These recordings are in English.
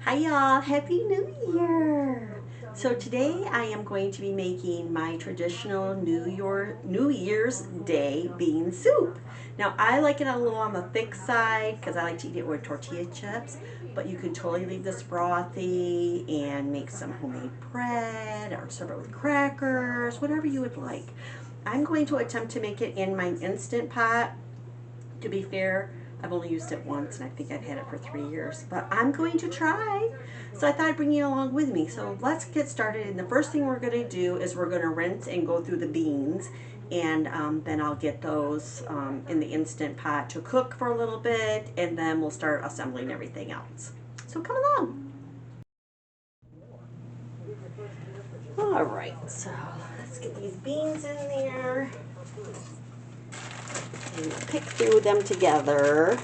Hi y'all, Happy New Year! So today I am going to be making my traditional New Year's Day bean soup. Now I like it a little on the thick side because I like to eat it with tortilla chips, but you can totally leave this frothy and make some homemade bread or serve it with crackers, whatever you would like. I'm going to attempt to make it in my Instant Pot. To be fair, I've only used it once and I think I've had it for 3 years, but I'm going to try. So I thought I'd bring you along with me. So let's get started. And the first thing we're going to do is we're going to rinse and go through the beans, and then I'll get those in the Instant Pot to cook for a little bit, and then we'll start assembling everything else. So come along. All right, so let's get these beans in there. And pick through them together.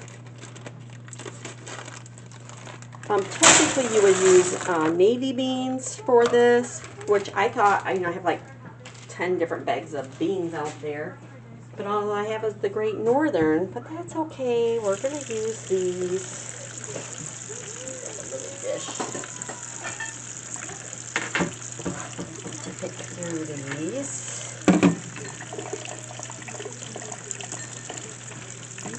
Technically, you would use navy beans for this, which I thought, I have like 10 different bags of beans out there. But all I have is the Great Northern, but that's okay. We're going to use these. Dish to pick through these.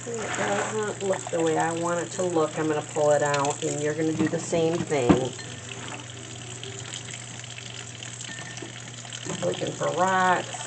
It doesn't look the way I want it to look, I'm going to pull it out, and you're going to do the same thing. Looking for rocks.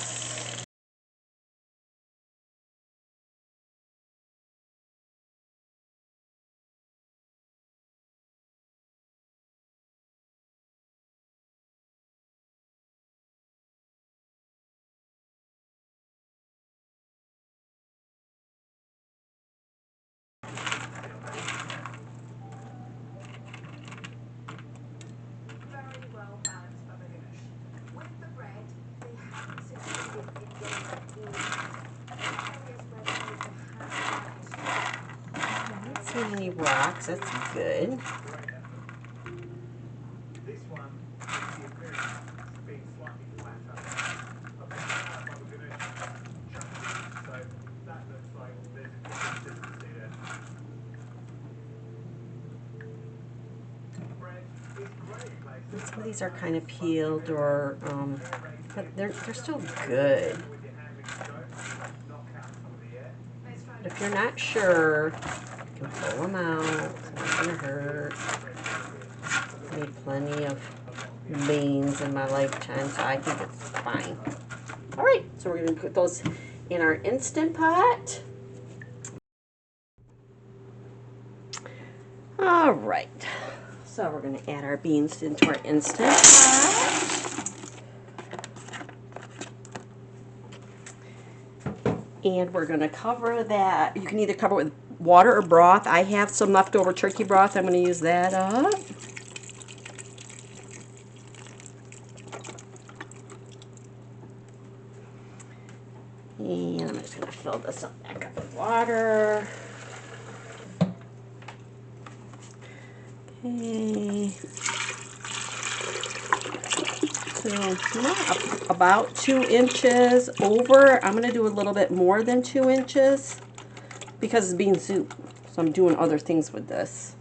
See any rocks, that's good. Some of these are kind of peeled, or but they're still good. But if you're not sure, you can pull them out. It's not gonna hurt. I made plenty of beans in my lifetime, so I think it's fine. All right, so we're gonna put those in our Instant Pot. All right, so we're gonna add our beans into our Instant Pot. And we're gonna cover that. You can either cover it with water or broth. I have some leftover turkey broth. I'm gonna use that up. And I'm just gonna fill this up back up with water. Okay. So about 2 inches over. I'm gonna do a little bit more than 2 inches because it's bean soup. So I'm doing other things with this.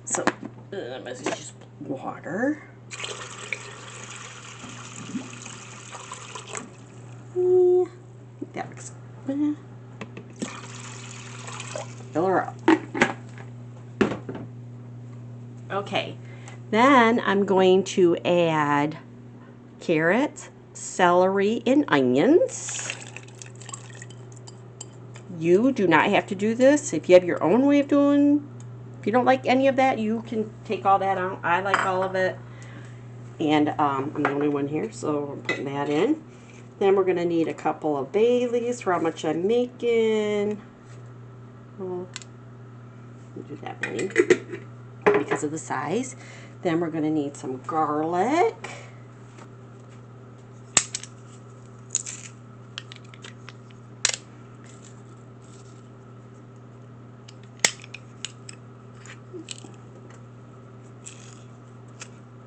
So I'm gonna just water. That looks good. Fill her up. Okay, then I'm going to add carrots, celery, and onions. You do not have to do this. If you have your own way of doing, if you don't like any of that, you can take all that out. I like all of it. And I'm the only one here, so we're putting that in. Then we're going to need a couple of bay leaves for how much I'm making. We'll do that many because of the size. Then we're going to need some garlic.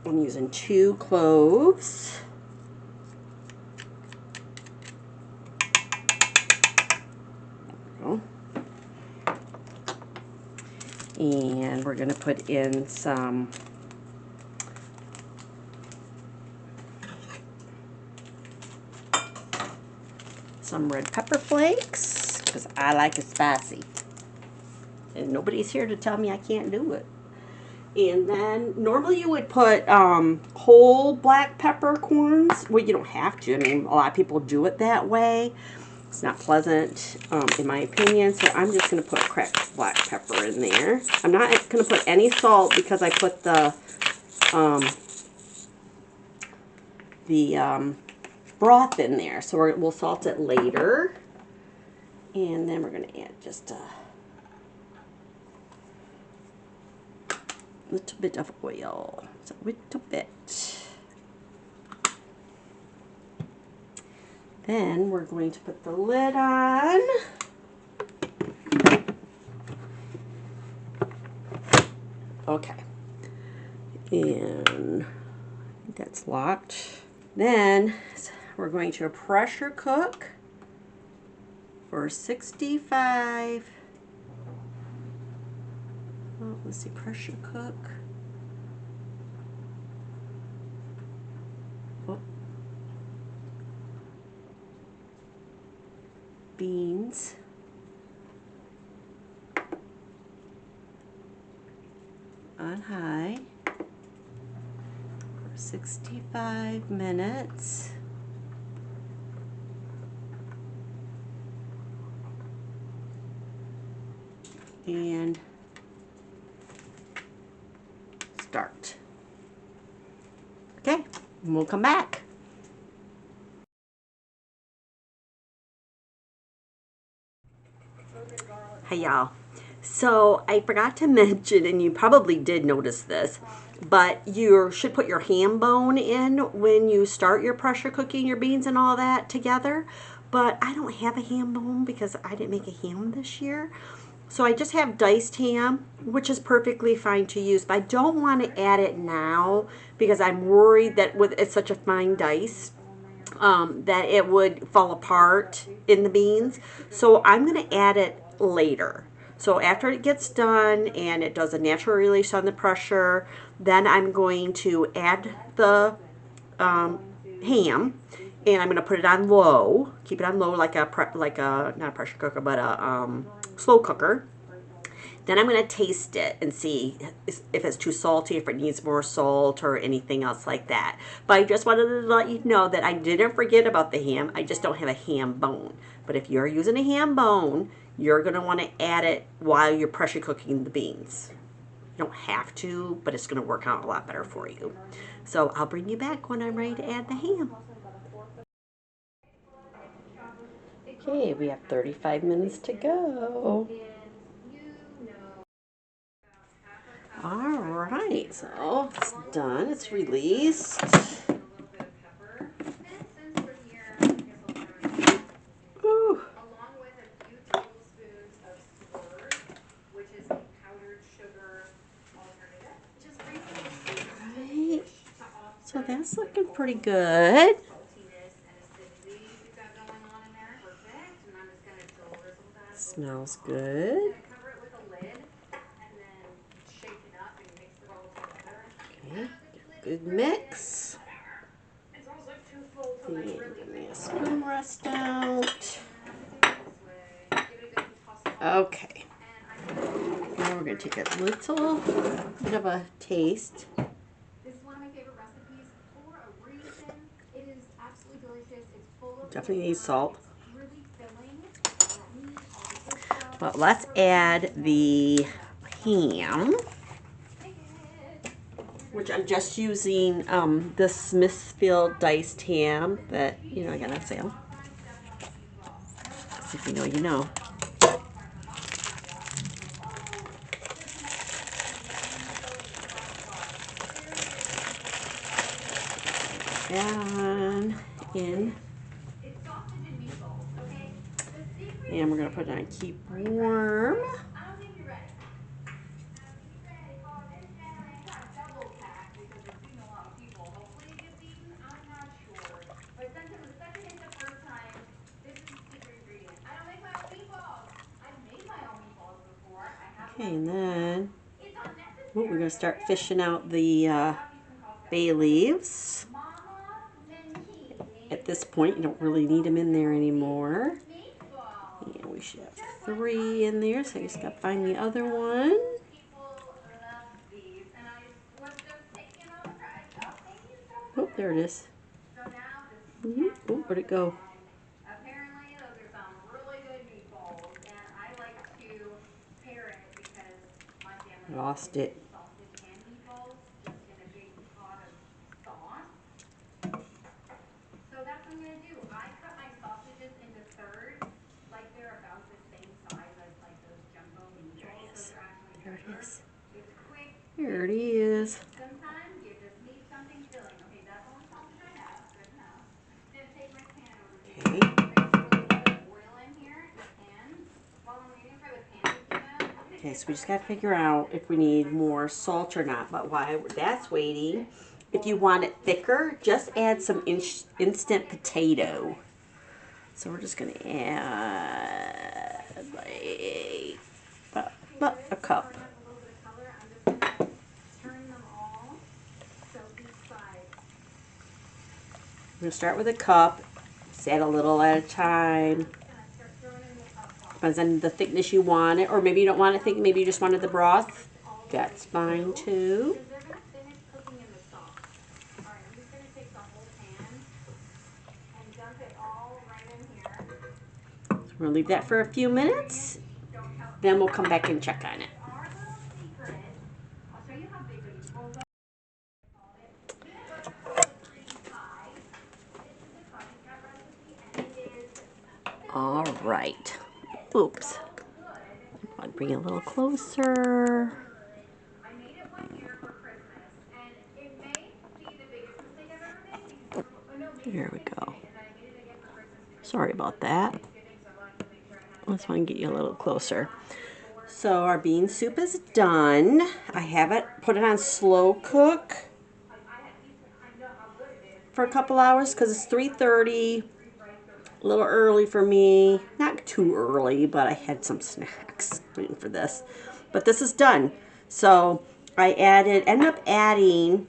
I'm using 2 cloves. There we go. And we're going to put in some red pepper flakes because I like it spicy. And nobody's here to tell me I can't do it. And then normally you would put whole black peppercorns. Well, you don't have to. I mean, a lot of people do it that way. It's not pleasant, in my opinion. So I'm just going to put cracked black pepper in there. I'm not going to put any salt because I put the broth in there. So we'll salt it later. And then we're going to add just a little bit of oil. Just a little bit. Then we're going to put the lid on. Okay. And that's locked. Then we're going to pressure cook for 65. Oh, let's see, pressure cook. Oh. Beans. On high for 65 minutes. And start. Okay, and we'll come back. Hey y'all. So I forgot to mention, and you probably did notice this, but you should put your ham bone in when you start your pressure cooking your beans and all that together. But I don't have a ham bone because I didn't make a ham this year. So I just have diced ham, which is perfectly fine to use. But I don't want to add it now because I'm worried that with it's such a fine dice, that it would fall apart in the beans. So I'm going to add it later. So after it gets done and it does a natural release on the pressure, then I'm going to add the ham, and I'm going to put it on low. Keep it on low like a not a pressure cooker, but a slow cooker. Then I'm going to taste it and see if it's too salty, if it needs more salt or anything else like that. But I just wanted to let you know that I didn't forget about the ham. I just don't have a ham bone. But if you're using a ham bone, you're going to want to add it while you're pressure cooking the beans. You don't have to, but it's going to work out a lot better for you. So I'll bring you back when I'm ready to add the ham. Okay, we have 35 minutes to go. Alright, so it's done, it's released. Ooh. Right. So that's looking pretty good. Smells good. Okay, good mix. And give me a spoon rest out. Okay. Now we're going to take a little bit of a taste. This is one of my favorite recipes for a reason. It is absolutely delicious. It's full of definitely needs salt. Really filling. But let's add the ham, which I'm just using the Smithfield diced ham that, you know, I got on sale. So if you know, you know. And in. And we're going to put it on keep warm. Okay, and then we're going to start fishing out the bay leaves. At this point, you don't really need them in there anymore. And we should have 3 in there, so I just got to find the other one. Oh, there it is. Oh, where'd it go? Apparently, those are some really good meatballs, and I like to pair it because my family lost it. Salted pan meatballs just in a big pot of sauce. So that's what I'm gonna do. I cut my sausages into thirds, like they're about the same size as like those jumbo meatballs. So they're actually bigger. It's quick. Here it is. Sometimes you just need something filling. Okay, that's all the sausage I have. Good enough. Then take my pan over here. Okay, so we just got to figure out if we need more salt or not. But while that's waiting, if you want it thicker, just add some instant potato. So we're just going to add like about a cup. I'm going to start with a cup. Just add a little at a time. Depends on the thickness you want it, or maybe you don't want it thick, maybe you just wanted the broth. That's fine too. So we're gonna leave that for a few minutes, then we'll come back and check on it. All right. Oops. I'll bring it a little closer. Here we go. Sorry about that. I just want to get you a little closer. So our bean soup is done. I have it, put it on slow cook for a couple hours because it's 3:30. A little early for me. Not too early, but I had some snacks waiting for this. But this is done. So I ended up adding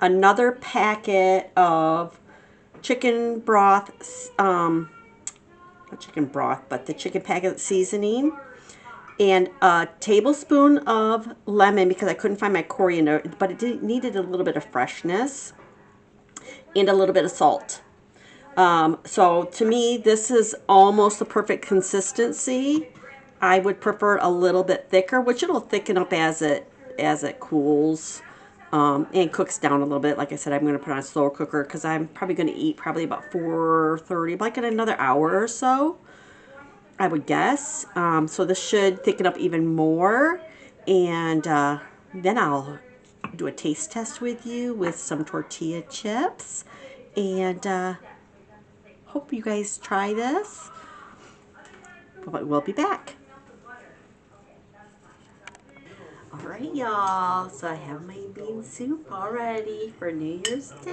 another packet of chicken broth, not chicken broth, but the chicken packet seasoning, and a tablespoon of lemon because I couldn't find my coriander, but it needed a little bit of freshness, and a little bit of salt. So to me, this is almost the perfect consistency. I would prefer a little bit thicker, which it'll thicken up as it cools and cooks down a little bit. Like I said, I'm going to put on a slower cooker because I'm probably going to eat probably about 4:30, like in another hour or so, I would guess. So this should thicken up even more, and then I'll do a taste test with you with some tortilla chips, and hope you guys try this. But we'll be back. Alright, y'all. So I have my bean soup all ready for New Year's Day.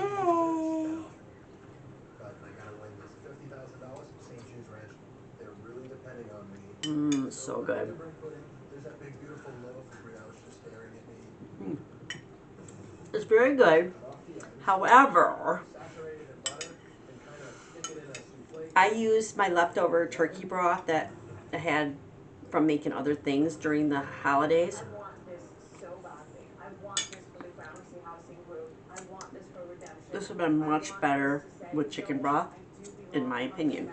Mmm, so good. It's very good. However, I used my leftover turkey broth that I had from making other things during the holidays. This would have been much better with chicken broth, in my opinion.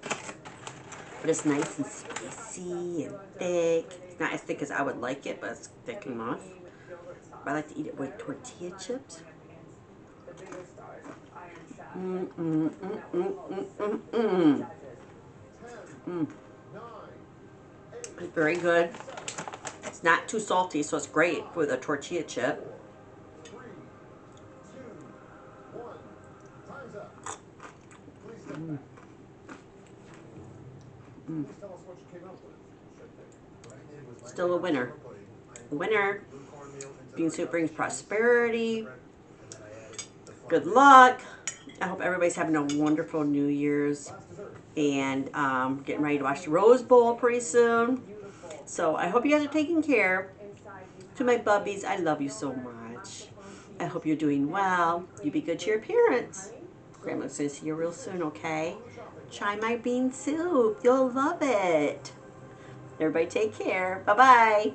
But it's nice and spicy and thick. It's not as thick as I would like it, but it's thick enough. I like to eat it with tortilla chips. It's very good. It's not too salty, so it's great with a tortilla chip. Still a winner. Winner. Bean soup brings prosperity. Good luck. I hope everybody's having a wonderful New Year's, and getting ready to watch the Rose Bowl pretty soon. So I hope you guys are taking care. To my bubbies, I love you so much. I hope you're doing well. You be good to your parents. Grandma's going to see you real soon, okay? Try my bean soup. You'll love it. Everybody take care. Bye-bye.